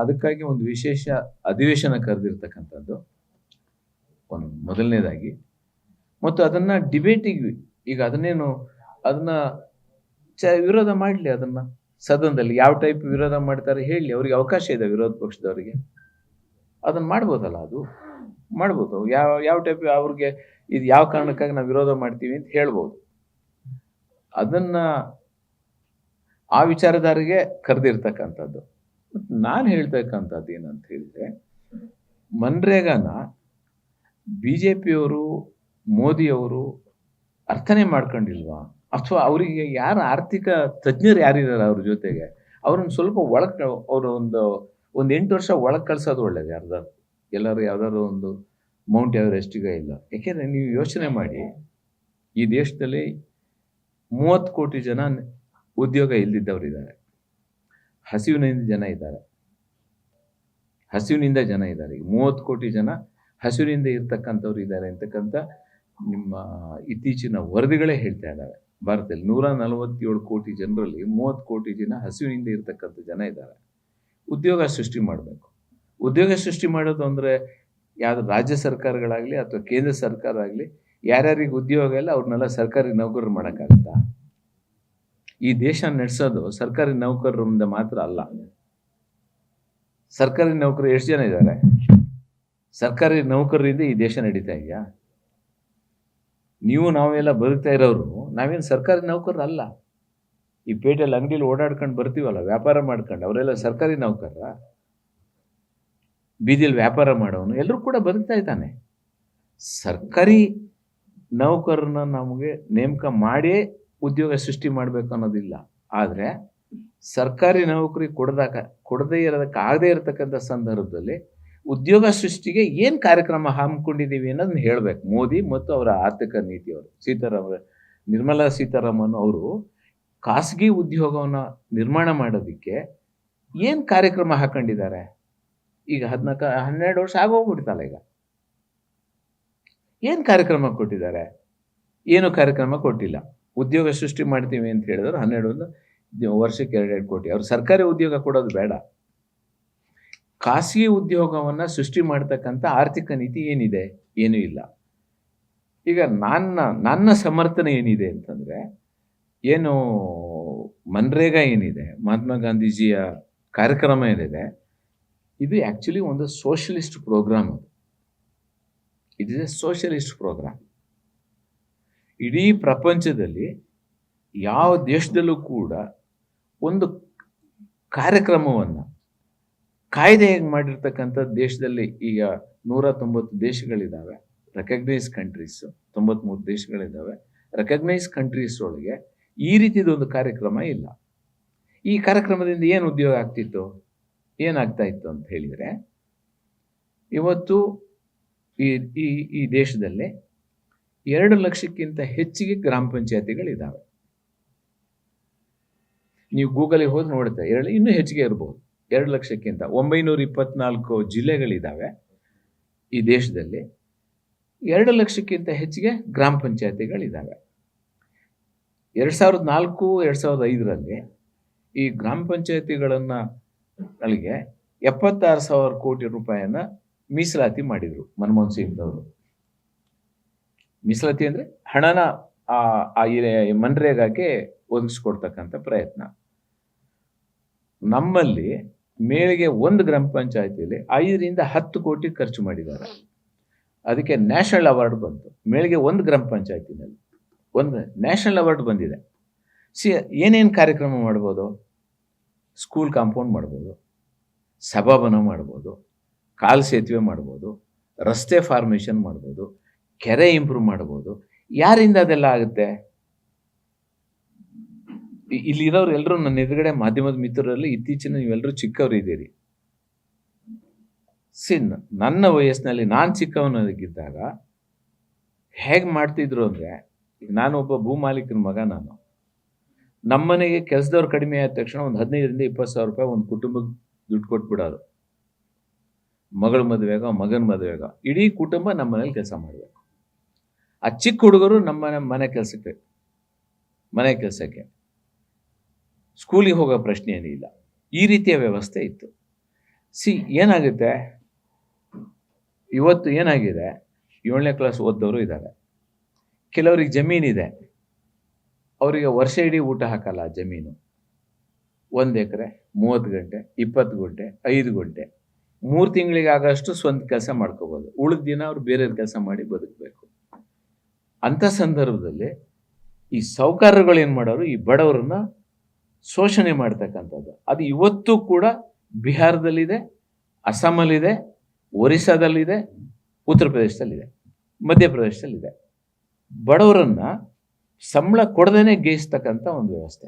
ಅದಕ್ಕಾಗಿ ಒಂದು ವಿಶೇಷ ಅಧಿವೇಶನ ಕರೆದಿರ್ತಕ್ಕಂಥದ್ದು ಒಂದು ಮೊದಲನೇದಾಗಿ. ಮತ್ತು ಅದನ್ನ ಡಿಬೇಟಿಗೆ ಈಗ ಅದನ್ನ ವಿರೋಧ ಮಾಡಲಿ, ಅದನ್ನ ಸದನದಲ್ಲಿ ಯಾವ ಟೈಪ್ ವಿರೋಧ ಮಾಡ್ತಾರೆ ಹೇಳಿ, ಅವ್ರಿಗೆ ಅವಕಾಶ ಇದೆ, ವಿರೋಧ ಪಕ್ಷದವರಿಗೆ ಅದನ್ನ ಮಾಡ್ಬೋದಲ್ಲ, ಅದು ಮಾಡ್ಬೋದು. ಯಾವ ಟೈಪ್ ಅವ್ರಿಗೆ ಇದು ಯಾವ ಕಾರಣಕ್ಕಾಗಿ ನಾವು ವಿರೋಧ ಮಾಡ್ತೀವಿ ಅಂತ ಹೇಳ್ಬೋದು. ಅದನ್ನ ಆ ವಿಚಾರಧಾರೆಗೆ ಕರೆದಿರ್ತಕ್ಕಂಥದ್ದು. ನಾನು ಹೇಳ್ತಕ್ಕಂಥದ್ದು ಏನಂತ ಹೇಳಿದ್ರೆ, ಮನ್ರೇಗಾನ ಬಿಜೆಪಿಯವರು, ಮೋದಿಯವರು ಅರ್ಥನೇ ಮಾಡ್ಕೊಂಡಿಲ್ವಾ, ಅಥವಾ ಅವರಿಗೆ ಯಾರು ಆರ್ಥಿಕ ತಜ್ಞರು ಯಾರಿದ್ದಾರೆ ಅವ್ರ ಜೊತೆಗೆ, ಅವ್ರನ್ನ ಸ್ವಲ್ಪ ಅವರು ಒಂದು 8 ವರ್ಷ ಒಳಗೆ ಕಳ್ಸೋದು ಒಳ್ಳೇದು. ಎಲ್ಲರೂ ಯಾವ್ದಾದ್ರು ಒಂದು ಮೌಂಟ್ ಎವರೆಸ್ಟಿಗೆ ಇಲ್ಲ. ಯಾಕೆಂದ್ರೆ ನೀವು ಯೋಚನೆ ಮಾಡಿ, ಈ ದೇಶದಲ್ಲಿ 30 ಕೋಟಿ ಜನ ಉದ್ಯೋಗ ಇಲ್ದಿದ್ದವರಿದ್ದಾರೆ, ಹಸಿವಿನಿಂದ ಜನ ಇದ್ದಾರೆ. ಈಗ 30 ಕೋಟಿ ಜನ ಹಸಿವಿನಿಂದ ಇರ್ತಕ್ಕಂಥವ್ರು ಇದ್ದಾರೆ ಅಂತಕ್ಕಂಥ ನಿಮ್ಮ ಇತ್ತೀಚಿನ ವರದಿಗಳೇ ಹೇಳ್ತಾ ಇದ್ದಾವೆ. ಭಾರತದಲ್ಲಿ 147 ಕೋಟಿ ಜನರಲ್ಲಿ 30 ಕೋಟಿ ಜನ ಹಸಿವಿನಿಂದ ಇರ್ತಕ್ಕಂಥ ಜನ ಇದ್ದಾರೆ. ಉದ್ಯೋಗ ಸೃಷ್ಟಿ ಮಾಡಬೇಕು. ಉದ್ಯೋಗ ಸೃಷ್ಟಿ ಮಾಡೋದು ಅಂದರೆ ಯಾವ್ದು ರಾಜ್ಯ ಸರ್ಕಾರಗಳಾಗಲಿ ಅಥವಾ ಕೇಂದ್ರ ಸರ್ಕಾರ ಆಗಲಿ, ಯಾರ್ಯಾರಿಗೆ ಉದ್ಯೋಗ ಇಲ್ಲ ಅವ್ರನ್ನೆಲ್ಲ ಸರ್ಕಾರಿ ನೌಕರರು ಮಾಡೋಕ್ಕಾಗತ್ತಾ? ಈ ದೇಶ ನಡೆಸೋದು ಸರ್ಕಾರಿ ನೌಕರರಿಂದ ಮಾತ್ರ ಅಲ್ಲ. ಸರ್ಕಾರಿ ನೌಕರರು ಎಷ್ಟು ಜನ ಇದ್ದಾರೆ? ಸರ್ಕಾರಿ ನೌಕರರಿಂದ ಈ ದೇಶ ನಡೀತಾ ಇದೆಯಾ? ನೀವು ನಾವೆಲ್ಲ ಬದುಕ್ತಾ ಇರೋರು ನಾವೇನು ಸರ್ಕಾರಿ ನೌಕರರು ಅಲ್ಲ. ಈ ಪೇಟೆಯಲ್ಲಿ ಅಂಗಡಿಲಿ ಓಡಾಡ್ಕೊಂಡು ಬರ್ತೀವಲ್ಲ, ವ್ಯಾಪಾರ ಮಾಡ್ಕೊಂಡು, ಅವರೆಲ್ಲ ಸರ್ಕಾರಿ ನೌಕರರ? ಬೀದಿಯಲ್ಲಿ ವ್ಯಾಪಾರ ಮಾಡೋನು ಎಲ್ಲರೂ ಕೂಡ ಬದುಕ್ತಾ ಇದ್ದಾನೆ. ಸರ್ಕಾರಿ ನೌಕರನ್ನ ನಮಗೆ ನೇಮಕ ಮಾಡಿ ಉದ್ಯೋಗ ಸೃಷ್ಟಿ ಮಾಡಬೇಕು ಅನ್ನೋದಿಲ್ಲ. ಆದರೆ ಸರ್ಕಾರಿ ನೌಕರಿ ಕೊಡದೇ ಆಗದೇ ಇರತಕ್ಕಂಥ ಸಂದರ್ಭದಲ್ಲಿ ಉದ್ಯೋಗ ಸೃಷ್ಟಿಗೆ ಏನು ಕಾರ್ಯಕ್ರಮ ಹಮ್ಮಿಕೊಂಡಿದ್ದೀವಿ ಅನ್ನೋದನ್ನ ಹೇಳಬೇಕು ಮೋದಿ ಮತ್ತು ಅವರ ಆರ್ಥಿಕ ನೀತಿಯವರು. ನಿರ್ಮಲಾ ಸೀತಾರಾಮನ್ ಅವರು ಖಾಸಗಿ ಉದ್ಯೋಗವನ್ನು ನಿರ್ಮಾಣ ಮಾಡೋದಕ್ಕೆ ಏನು ಕಾರ್ಯಕ್ರಮ ಹಾಕೊಂಡಿದ್ದಾರೆ? ಈಗ 12 ವರ್ಷ ಆಗೋಗ್ಬಿಡ್ತಲ್ಲ. ಈಗ ಏನು ಕಾರ್ಯಕ್ರಮ ಕೊಟ್ಟಿದ್ದಾರೆ? ಏನು ಕಾರ್ಯಕ್ರಮ ಕೊಟ್ಟಿಲ್ಲ. ಉದ್ಯೋಗ ಸೃಷ್ಟಿ ಮಾಡ್ತೀವಿ ಅಂತ ಹೇಳಿದ್ರು 12 ವರ್ಷಕ್ಕೆ 2 ಕೋಟಿ. ಅವ್ರು ಸರ್ಕಾರಿ ಉದ್ಯೋಗ ಕೊಡೋದು ಬೇಡ, ಖಾಸಗಿ ಉದ್ಯೋಗವನ್ನು ಸೃಷ್ಟಿ ಮಾಡ್ತಕ್ಕಂಥ ಆರ್ಥಿಕ ನೀತಿ ಏನಿದೆ? ಏನೂ ಇಲ್ಲ. ಈಗ ನನ್ನ ಸಮರ್ಥನೆ ಏನಿದೆ ಅಂತಂದರೆ, ಏನು ಮನ್ರೇಗಾ ಏನಿದೆ, ಮಹಾತ್ಮ ಗಾಂಧೀಜಿಯ ಕಾರ್ಯಕ್ರಮ ಏನಿದೆ, ಇದು ಆ್ಯಕ್ಚುಲಿ ಒಂದು socialist programme. It is a socialist programme. ಇಡೀ ಪ್ರಪಂಚದಲ್ಲಿ ಯಾವ ದೇಶದಲ್ಲೂ ಕೂಡ ಒಂದು ಕಾರ್ಯಕ್ರಮವನ್ನು ಕಾಯ್ದೆಯಾಗಿ ಮಾಡಿರ್ತಕ್ಕಂಥ ದೇಶದಲ್ಲಿ ಈಗ 190 ದೇಶಗಳಿದ್ದಾವೆ, ರೆಕಗ್ನೈಸ್ ಕಂಟ್ರೀಸ್. 93 ದೇಶಗಳಿದ್ದಾವೆ, ರೆಕಗ್ನೈಸ್ ಕಂಟ್ರೀಸ್ ಒಳಗೆ ಈ ರೀತಿದೊಂದು ಕಾರ್ಯಕ್ರಮ ಇಲ್ಲ. ಈ ಕಾರ್ಯಕ್ರಮದಿಂದ ಏನು ಉದ್ಯೋಗ ಆಗ್ತಿತ್ತು, ಏನಾಗ್ತಾ ಇತ್ತು ಅಂತ ಹೇಳಿದರೆ, ಇವತ್ತು ಈ ದೇಶದಲ್ಲಿ 2 ಲಕ್ಷಕ್ಕಿಂತ ಹೆಚ್ಚಿಗೆ ಗ್ರಾಮ ಪಂಚಾಯತಿಗಳಿದ್ದಾವೆ. ನೀವು ಗೂಗಲಿಗೆ ಹೋಗಿ ನೋಡುತ್ತೆ, ಇನ್ನೂ ಹೆಚ್ಚಿಗೆ ಇರ್ಬೋದು. 2 ಲಕ್ಷಕ್ಕಿಂತ 924 ಜಿಲ್ಲೆಗಳಿದ್ದಾವೆ ಈ ದೇಶದಲ್ಲಿ. 2 ಲಕ್ಷಕ್ಕಿಂತ ಹೆಚ್ಚಿಗೆ ಗ್ರಾಮ ಪಂಚಾಯತಿಗಳಿದ್ದಾವೆ. 2004-2005ರಲ್ಲಿ ಈ ಗ್ರಾಮ ಪಂಚಾಯತಿಗಳಿಗೆ 76,000 ಕೋಟಿ ರೂಪಾಯಿಯನ್ನ ಮೀಸಲಾತಿ ಮಾಡಿದರು ಮನಮೋಹನ್ ಸಿಂಗ್ನವರು. ಮೀಸಲಾತಿ ಅಂದರೆ ಹಣನ ಮನ್ರೇಗಾಗೆ ಒದಗಿಸ್ಕೊಡ್ತಕ್ಕಂಥ ಪ್ರಯತ್ನ. ನಮ್ಮಲ್ಲಿ ಮೇಳಿಗೆ ಒಂದು ಗ್ರಾಮ ಪಂಚಾಯತಿಯಲ್ಲಿ 5-10 ಕೋಟಿ ಖರ್ಚು ಮಾಡಿದ್ದಾರೆ. ಅದಕ್ಕೆ ನ್ಯಾಷನಲ್ ಅವಾರ್ಡ್ ಬಂತು. ಮೇಳಿಗೆ ಒಂದು ಗ್ರಾಮ ಪಂಚಾಯತಿನಲ್ಲಿ ಒಂದು ನ್ಯಾಷನಲ್ ಅವಾರ್ಡ್ ಬಂದಿದೆ. ಏನೇನು ಕಾರ್ಯಕ್ರಮ ಮಾಡ್ಬೋದು? ಸ್ಕೂಲ್ ಕಾಂಪೌಂಡ್ ಮಾಡ್ಬೋದು, ಸಭಾಭವನ ಮಾಡ್ಬೋದು, ಕಾಲು ಸೇತುವೆ ಮಾಡ್ಬೋದು, ರಸ್ತೆ ಫಾರ್ಮೇಷನ್ ಮಾಡ್ಬೋದು, ಕೆರೆ ಇಂಪ್ರೂವ್ ಮಾಡ್ಬೋದು. ಯಾರಿಂದ ಅದೆಲ್ಲ ಆಗುತ್ತೆ? ಇಲ್ಲಿರೋರು ಎಲ್ಲರೂ ನನ್ನ ಎದುರುಗಡೆ ಮಾಧ್ಯಮದ ಮಿತ್ರರಲ್ಲಿ ಇತ್ತೀಚಿನ ನೀವೆಲ್ಲರೂ ಚಿಕ್ಕವರು ಇದ್ದೀರಿ. ನನ್ನ ವಯಸ್ಸಿನಲ್ಲಿ ನಾನು ಚಿಕ್ಕವನಾಗಿದ್ದಾಗ ಹೇಗೆ ಮಾಡ್ತಿದ್ರು ಅಂದರೆ, ನಾನು ಒಬ್ಬ ಭೂಮಾಲೀಕನ ಮಗ. ನಮ್ಮನೆಗೆ ಕೆಲಸದವ್ರು ಕಡಿಮೆ ಆದ ತಕ್ಷಣ ಒಂದು 15,000-20,000 ರೂಪಾಯಿ ಒಂದು ಕುಟುಂಬಕ್ಕೆ ದುಡ್ಡು ಕೊಟ್ಬಿಡೋರು. ಮಗಳ ಮದುವೆಗ, ಮಗನ ಮದುವೆಗ ಇಡೀ ಕುಟುಂಬ ನಮ್ಮ ಮನೇಲಿ ಕೆಲಸ ಮಾಡಬೇಕು. ಆ ಚಿಕ್ಕ ಹುಡುಗರು ನಮ್ಮ ಮನೆ ಕೆಲಸಕ್ಕೆ ಸ್ಕೂಲಿಗೆ ಹೋಗೋ ಪ್ರಶ್ನೆ ಏನಿಲ್ಲ. ಈ ರೀತಿಯ ವ್ಯವಸ್ಥೆ ಇತ್ತು. ಏನಾಗುತ್ತೆ, ಇವತ್ತು ಏನಾಗಿದೆ, 7ನೇ ಕ್ಲಾಸ್ ಓದ್ದವರು ಇದ್ದಾರೆ, ಕೆಲವರಿಗೆ ಜಮೀನಿದೆ, ಅವರಿಗೆ ವರ್ಷ ಇಡೀ ಊಟ ಹಾಕಲ್ಲ ಆ ಜಮೀನು. 1 ಎಕರೆ 30 ಗಂಟೆ 20 ಗಂಟೆ 5 ಗಂಟೆ 3 ತಿಂಗಳಿಗೆ ಆಗಷ್ಟು ಸ್ವಂತ ಕೆಲಸ ಮಾಡ್ಕೋಬೋದು, ಉಳಿದ ದಿನ ಅವ್ರು ಬೇರೆ ಕೆಲಸ ಮಾಡಿ ಬದುಕಬೇಕು. ಅಂಥ ಸಂದರ್ಭದಲ್ಲಿ ಈ ಸಾಹುಕಾರರುಗಳು ಏನು ಮಾಡೋರು, ಈ ಬಡವರನ್ನ ಶೋಷಣೆ ಮಾಡ್ತಕ್ಕಂಥದ್ದು. ಅದು ಇವತ್ತು ಕೂಡ ಬಿಹಾರದಲ್ಲಿದೆ, ಅಸ್ಸಾಮಲ್ಲಿದೆ, ಒರಿಸ್ಸಾದಲ್ಲಿದೆ, ಉತ್ತರ ಪ್ರದೇಶದಲ್ಲಿದೆ, ಮಧ್ಯಪ್ರದೇಶದಲ್ಲಿದೆ. ಬಡವರನ್ನ ಸಂಬಳ ಕೊಡದೇನೆ ಗೇಯಿಸ್ತಕ್ಕಂಥ ಒಂದು ವ್ಯವಸ್ಥೆ.